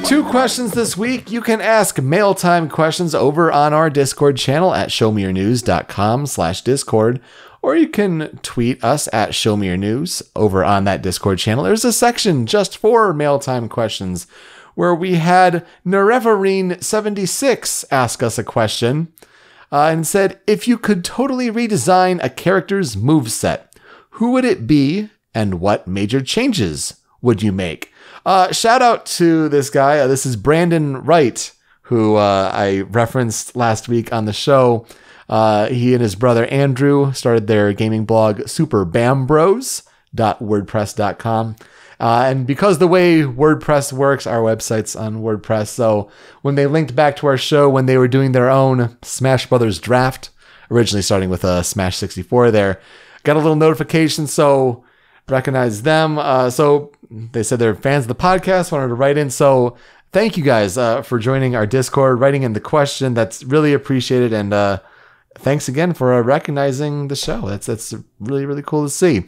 2 questions this week. You can ask mail time questions over on our Discord channel at showmeyournews.com/Discord, or you can tweet us at showmeyournews over on that Discord channel. There's a section just for mail time questions where we had Nerevarine76 ask us a question. and said, if you could totally redesign a character's moveset, who would it be and what major changes would you make? Shout out to this guy. This is Brandon Wright, who I referenced last week on the show. He and his brother Andrew started their gaming blog, superbambros.wordpress.com. And because the way WordPress works, our website's on WordPress. So when they linked back to our show, when they were doing their own Smash Brothers draft, originally starting with Smash 64 there, got a little notification, so recognize them. So they said they're fans of the podcast, wanted to write in. So thank you guys for joining our Discord, writing in the question. That's really appreciated. And thanks again for recognizing the show. That's really, really cool to see.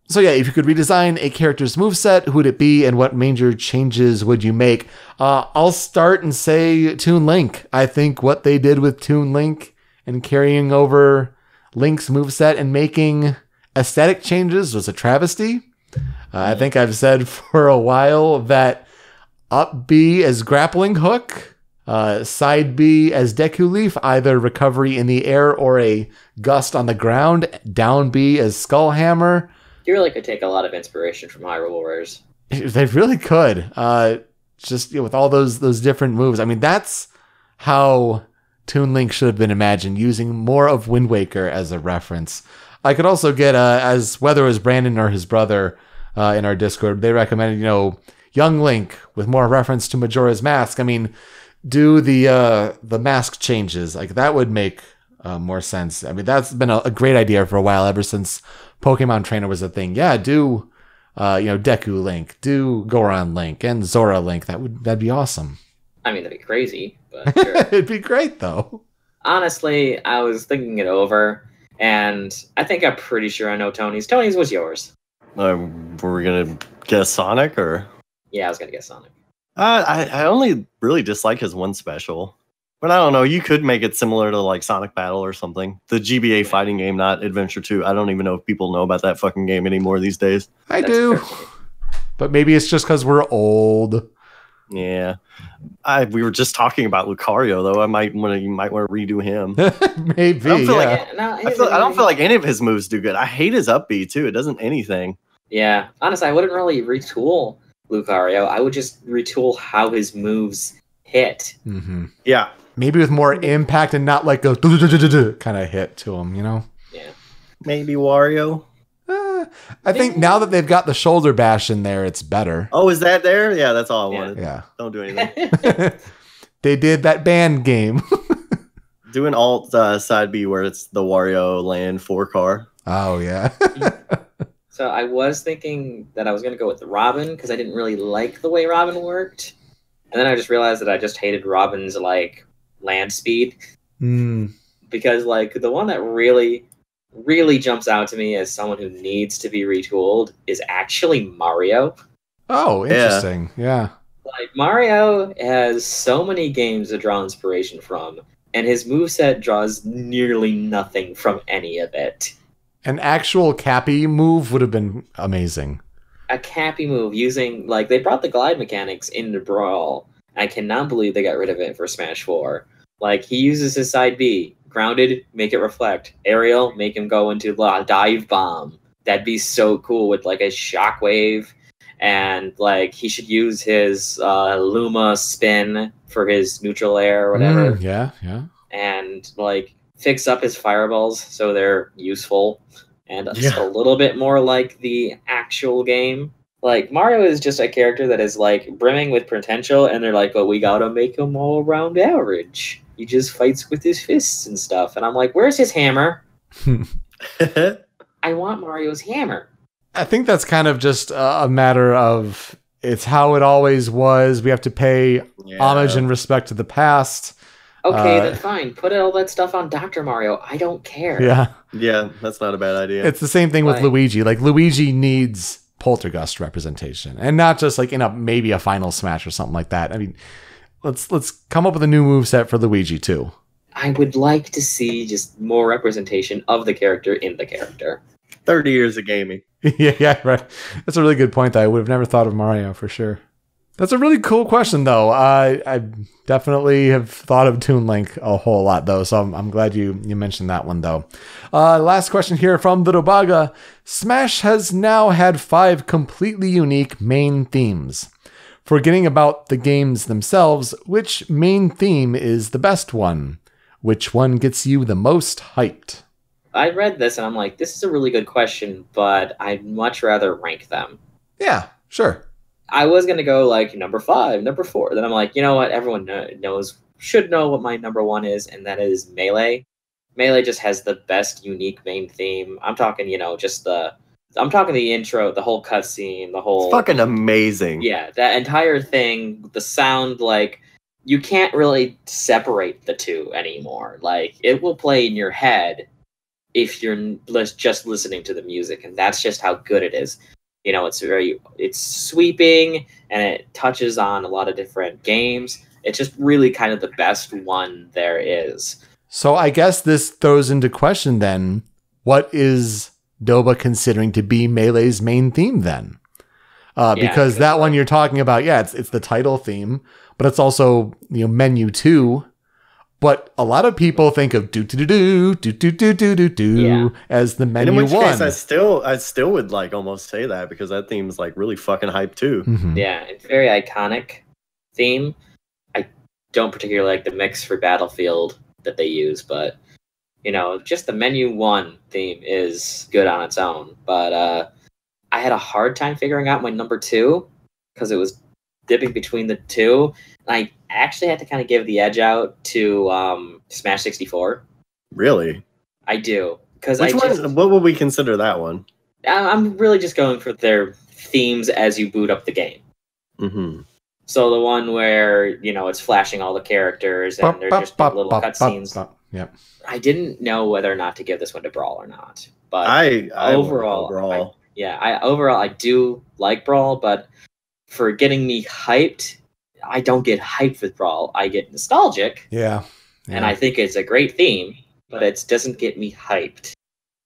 So yeah, if you could redesign a character's moveset, who would it be and what major changes would you make? I'll start and say Toon Link. I think what they did with Toon Link and carrying over Link's moveset and making aesthetic changes was a travesty. I think I've said for a while that up B as grappling hook, side B as Deku Leaf, either recovery in the air or a gust on the ground, down B as Skull Hammer. You really could take a lot of inspiration from Hyrule Warriors. They really could. Just with all those different moves. I mean, that's how Toon Link should have been imagined, using more of Wind Waker as a reference. I could also get, as whether it was Brandon or his brother in our Discord, they recommended, young Link with more reference to Majora's Mask. I mean, do the mask changes. Like, that would make more sense. I mean, that's been a great idea for a while, ever since Pokemon Trainer was a thing. Yeah, do Deku Link, do Goron Link, and Zora Link. That'd be awesome. I mean, that'd be crazy, but sure. It'd be great, though. Honestly, I was thinking it over, and I think I'm pretty sure I know Tony's. Tony's was yours. Were we gonna guess Sonic or? Yeah, I was gonna guess Sonic. I only really dislike his one special. But I don't know, you could make it similar to like Sonic Battle or something. The GBA fighting game, not Adventure 2. I don't even know if people know about that fucking game anymore these days. That's do. But maybe it's just because we're old. Yeah. We were just talking about Lucario, though. You might want to redo him. Maybe. I don't feel like any of his moves do good. I hate his up B, too. It doesn't anything. Yeah. Honestly, I wouldn't really retool Lucario. I would just retool how his moves hit. Mm-hmm. Yeah. Maybe with more impact and not like a kind of hit to him, Yeah. Maybe Wario. I think now that they've got the shoulder bash in there, it's better. Oh, is that there? Yeah, that's all I wanted. Yeah. Don't do anything. They did that band game. Do an alt side B where it's the Wario Land 4 car. Oh, yeah. So I was thinking that I was going to go with Robin because I didn't really like the way Robin worked. And then I just realized that I just hated Robin's land speed. Because the one that really jumps out to me as someone who needs to be retooled is actually Mario. Oh, interesting. Yeah. Mario has so many games to draw inspiration from, and his moveset draws nearly nothing from any of it. An actual Cappy move would have been amazing. A Cappy move using, they brought the glide mechanics into Brawl. I cannot believe they got rid of it for Smash 4. He uses his side B. Grounded, make it reflect. Aerial, make him go into dive bomb. That'd be so cool with a shockwave. And he should use his Luma spin for his neutral air or whatever. Yeah. And fix up his fireballs so they're useful and just a little bit more like the actual game. Mario is just a character that is brimming with potential, and they're well, we gotta make him all around average. He just fights with his fists and stuff. And I'm where's his hammer? I want Mario's hammer. I think that's kind of just a matter of it's how it always was. We have to pay homage and respect to the past. Okay, then fine. Put all that stuff on Dr. Mario. I don't care. Yeah, that's not a bad idea. It's the same thing with Luigi. Luigi needs Poltergust representation, and not just in maybe a final smash or something like that. I mean, let's come up with a new moveset for Luigi too. I would like to see just more representation of the character in the character. 30 years of gaming. Yeah, right. That's a really good point, though. I would have never thought of Mario for sure. That's a really cool question, though. I definitely have thought of Toon Link a whole lot, though, so I'm glad you mentioned that one, though. Last question here from thedobaga. Smash has now had 5 completely unique main themes. Forgetting about the games themselves, which main theme is the best one? Which one gets you the most hyped? I read this and I'm like, this is a really good question, but I'd much rather rank them. Yeah, sure. I was going to go like number 5, number 4. Then I'm like, you know what? Everyone should know what my number 1 is, and that is Melee. Melee just has the best unique main theme. I'm talking, I'm talking the intro, the whole cutscene, the whole... It's fucking amazing. Yeah, that entire thing, the sound, like, you can't really separate the two anymore. Like, it will play in your head if you're just listening to the music, and that's just how good it is. It's sweeping, and it touches on a lot of different games. It's just really kind of the best one there is. So I guess this throws into question then, what is Doba considering to be Melee's main theme then? Because that one you're talking about, it's the title theme, but it's also, menu 2. But a lot of people think of do as the menu 1. In which case, I still would like almost say that, because that theme's like really fucking hype too. Mm-hmm. Yeah, it's a very iconic theme. I don't particularly like the mix for Battlefield that they use, but just the menu 1 theme is good on its own. But I had a hard time figuring out my number 2 because it was dipping between the two. I actually had to kind of give the edge out to Smash 64. Really? I do. Because what would we consider that one? I'm really just going for their themes as you boot up the game. Mm-hmm. So the one where, it's flashing all the characters and they're just little cutscenes. Yep. I didn't know whether or not to give this one to Brawl or not. But overall, Brawl. I do like Brawl, but for getting me hyped, I don't get hyped with Brawl. I get nostalgic. Yeah. And I think it's a great theme, but it doesn't get me hyped,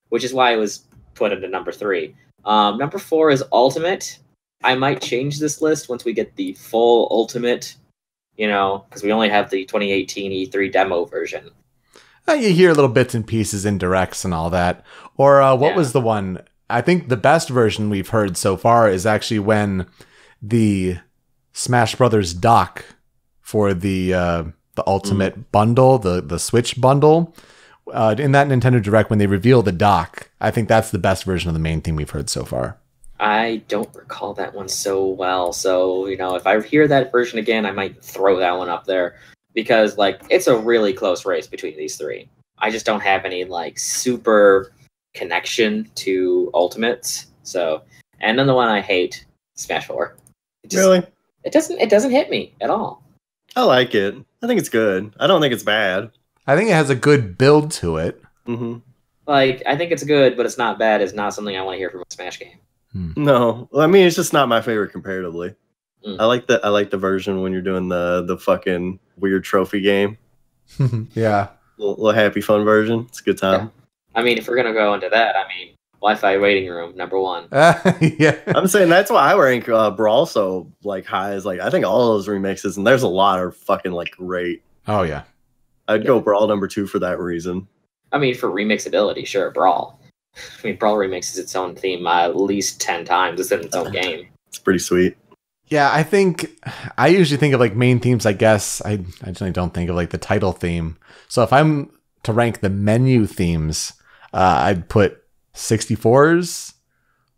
which is why it was put into number 3. Number 4 is Ultimate. I might change this list once we get the full Ultimate, because we only have the 2018 E3 demo version. You hear little bits and pieces in directs and all that. Or what was the one? I think the best version we've heard so far is actually when the Smash Brothers dock for the Ultimate bundle, the Switch bundle, in that Nintendo Direct when they reveal the dock. I think that's the best version of the main theme we've heard so far. I don't recall that one so well, so if I hear that version again, I might throw that one up there, because it's a really close race between these 3. I just don't have any super connection to Ultimates. So, and then the one I hate, Smash 4. Really? It doesn't hit me at all. I like it. I think it's good. I don't think it's bad. I think it has a good build to it. Mm-hmm. I think it's good, but it's not bad. It's not something I want to hear from a Smash game. No, I mean, it's just not my favorite comparatively. I like the version when you're doing the fucking weird trophy game. Yeah, little happy fun version. It's a good time. Yeah. I mean, if we're gonna go into that, Wi-Fi waiting room number 1. Yeah, I'm saying that's why I rank Brawl so high. Is I think all of those remixes, and there's a lot are fucking great. Oh yeah, I'd go Brawl number 2 for that reason. I mean, for remixability, sure, Brawl. Brawl remixes its own theme at least 10 times within its own game. It's pretty sweet. Yeah, I usually think of main themes, I guess. I generally don't think of the title theme. So if I'm to rank the menu themes, I'd put 64's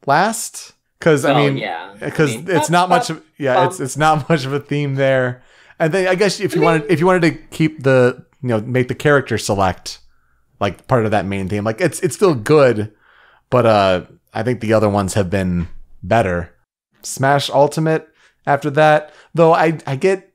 last. Because it's not much of it's not much of a theme there. And then I guess if you wanted to keep the make the character select part of that main theme, it's still good, but I think the other ones have been better. Smash Ultimate after that, though, I get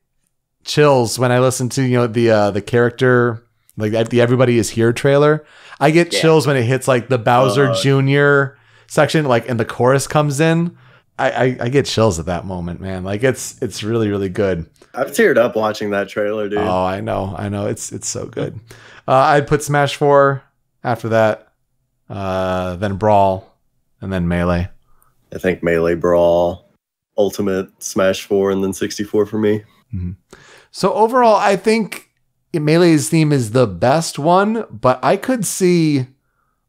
chills when I listen to the character the Everybody Is Here trailer. I get chills when it hits the Bowser Jr. section, and the chorus comes in. I get chills at that moment, man. It's really, really good. I've teared up watching that trailer, dude. Oh, I know. It's so good. I'd put Smash 4 after that, then Brawl, and then Melee. I think Melee, Brawl. Ultimate, Smash 4, and then 64 for me. Mm-hmm. So overall, I think Melee's theme is the best one, but I could see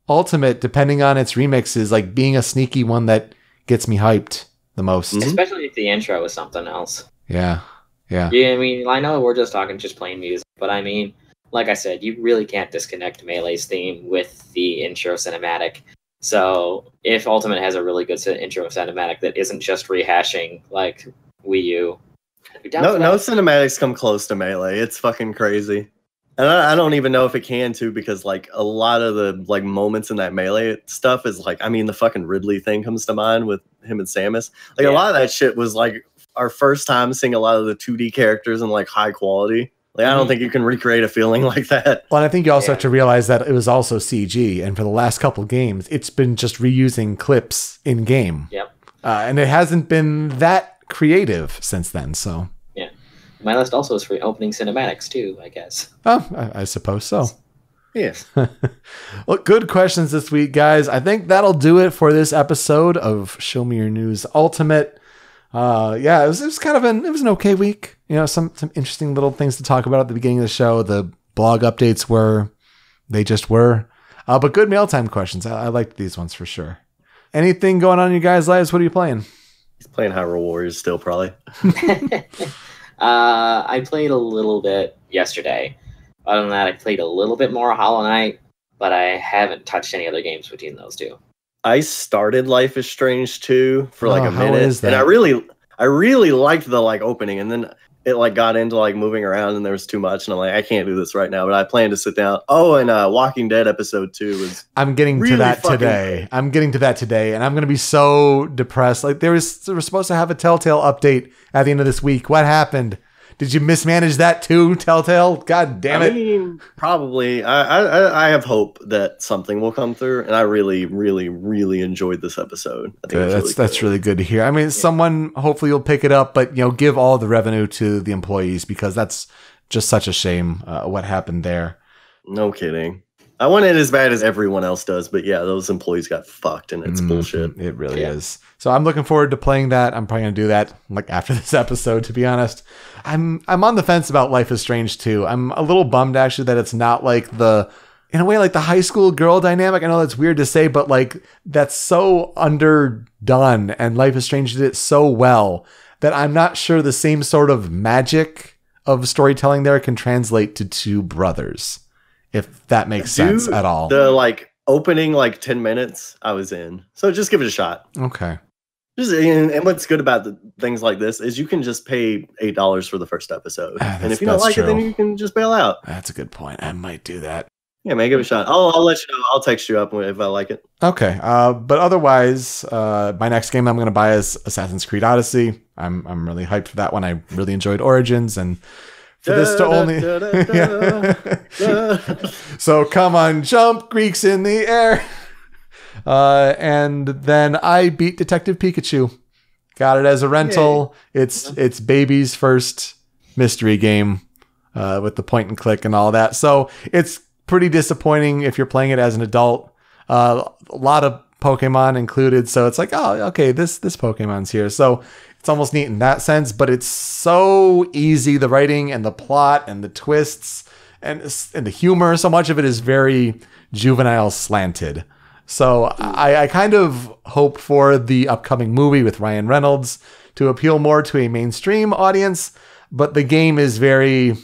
Ultimate, depending on its remixes, like being a sneaky one that gets me hyped the most. Especially if the intro is something else. Yeah. I mean, I know we're just talking just plain music, but I mean, like I said, you really can't disconnect Melee's theme with the intro cinematic. So if Ultimate has a really good intro cinematic that isn't just rehashing like Wii U, no cinematics come close to Melee. It's fucking crazy. And I don't even know if it can too, because like a lot of the like moments in that Melee stuff is like, I mean, the fucking Ridley thing comes to mind with him and Samus. Like a lot of that shit was like our first time seeing a lot of the 2D characters in like high quality. Like I don't think you can recreate a feeling like that. Well, and I think you also have to realize that it was also CG, and for the last couple games, it's been just reusing clips in game. Yep. And it hasn't been that creative since then. So. My list also is for opening cinematics too, I guess. Oh, I suppose so. Yes. Well, good questions this week, guys. I think that'll do it for this episode of Show Me Your News Ultimate. It was kind of an okay week. You know, some interesting little things to talk about at the beginning of the show. The blog updates were. But good mail time questions. I liked these ones for sure. Anything going on in your guys' lives? What are you playing? He's playing Hyrule Warriors still, probably. I played a little bit yesterday. Other than that, I played a little bit more Hollow Knight, but I haven't touched any other games between those two. I started Life is Strange 2 for like a minute, how is that? and I really liked the like opening, and then it like got into like moving around, and there was too much, and I'm like, I can't do this right now. But I plan to sit down. Oh, and Walking Dead episode 2 is. I'm getting to that today. I'm getting to that today, and I'm going to be so depressed. Like we're supposed to have a Telltale update at the end of this week. What happened? Did you mismanage that too, Telltale? God damn it! I mean, probably. I have hope that something will come through, and I really, really, really enjoyed this episode. I think that's really good to hear. I mean, someone hopefully will pick it up, but give all the revenue to the employees, because that's just such a shame what happened there. No kidding. I want it as bad as everyone else does, but yeah, those employees got fucked, and it's bullshit. It really is. So I'm looking forward to playing that. I'm probably gonna do that like after this episode, to be honest. I'm on the fence about Life is Strange 2. I'm a little bummed actually that it's not like in a way like the high school girl dynamic. I know that's weird to say, but like that's so underdone, and Life is Strange did it so well that I'm not sure the same sort of magic of storytelling there can translate to Two Brothers. If that makes sense at all. The like opening like 10 minutes, I was in. So just give it a shot. Okay. And what's good about things like this is you can just pay $8 for the first episode. And if you don't like it, then you can just bail out. That's a good point. I might do that. Yeah, man, give it a shot. I'll let you know. I'll text you up if I like it. Okay. But otherwise, my next game I'm going to buy is Assassin's Creed Odyssey. I'm really hyped for that one. I really enjoyed Origins, and for this to only so come on, jump, Greeks in the air. And then I beat Detective Pikachu. Got it as a rental. Yay. It's baby's first mystery game with the point and click and all that. So it's pretty disappointing if you're playing it as an adult. A lot of Pokemon included, so it's like, oh, okay, this Pokemon's here. So it's almost neat in that sense, but it's so easy. The writing and the plot and the twists and the humor, so much of it is very juvenile slanted. So I kind of hope for the upcoming movie with Ryan Reynolds to appeal more to a mainstream audience, but the game is very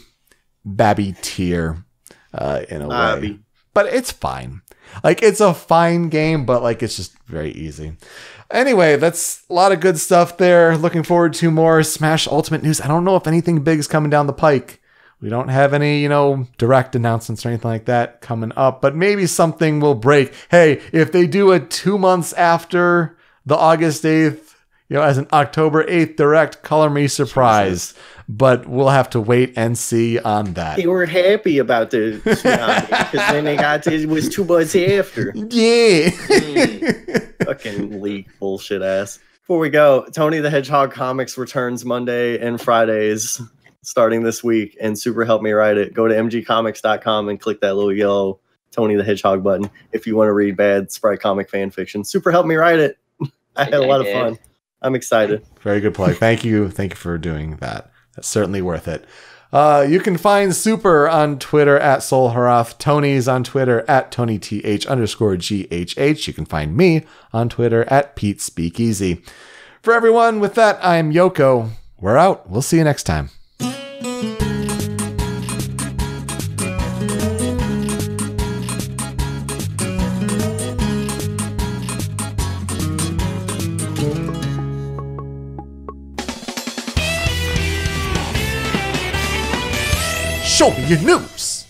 Babby tier in a way. But it's fine. Like, it's a fine game, but like it's just very easy. Anyway, that's a lot of good stuff there. Looking forward to more Smash Ultimate news. I don't know if anything big is coming down the pike. We don't have any, direct announcements or anything like that coming up, but maybe something will break. Hey, if they do a 2 months after the August 8th, as an October 8th direct, color me surprised. But we'll have to wait and see on that. They were happy about the tsunami because then they got it was 2 months after. Yeah. Fucking leak bullshit ass. Before we go, Tony the Hedgehog Comics returns Monday and Fridays starting this week, and Super Help Me Write It. Go to mgcomics.com and click that little yellow Tony the Hedgehog button if you want to read bad Sprite comic fan fiction. Super Help Me Write It. I had a lot of fun. I'm excited. Very good play. Thank you. Thank you for doing that. That's certainly worth it. You can find Super on Twitter at Solharath, Tony's on Twitter at TonyTH_GHH. You can find me on Twitter at Pete Speakeasy. For everyone, with that, I'm Youko. We're out. We'll see you next time. Show me your news.